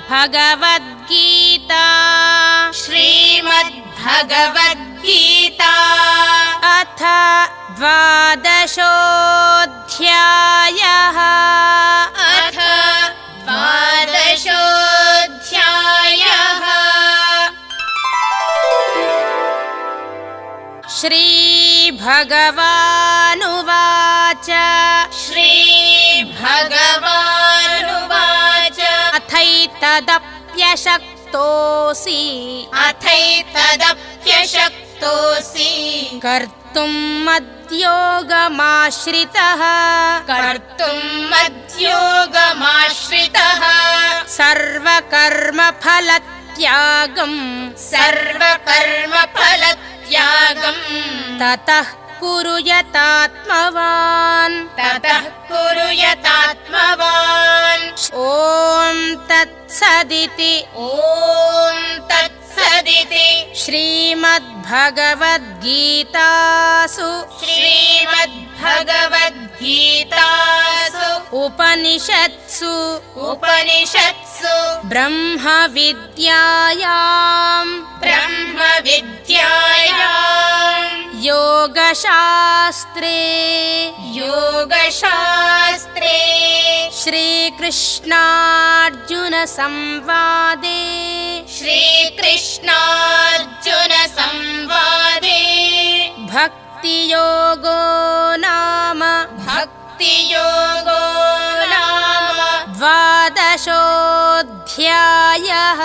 श्रीमद्भगवद्गीता श्रीमद्भगवद्गीता अथ द्वादशोऽध्यायः अथ द्वादशोऽध्यायः श्रीभगवानुवाच श्रीभगवानुवाच अथैतदप्यशक्तोऽसि अथैतदप्यशक्तोऽसि कर्तुं मद्योगमाश्रितः मद्योगमाश्रितः सर्वकर्मफलत्यागम् सर्वकर्मफलत्यागम् ततः कुरु यतात्मवान् ॐ तत्सदिति श्रीमद्भगवद्गीतासु उपनिषत्सु ब्रह्मविद्यायां योगशास्त्रे श्रीकृष्णार्जुन संवादे भक्तियोगो नाम द्वादशोऽध्यायः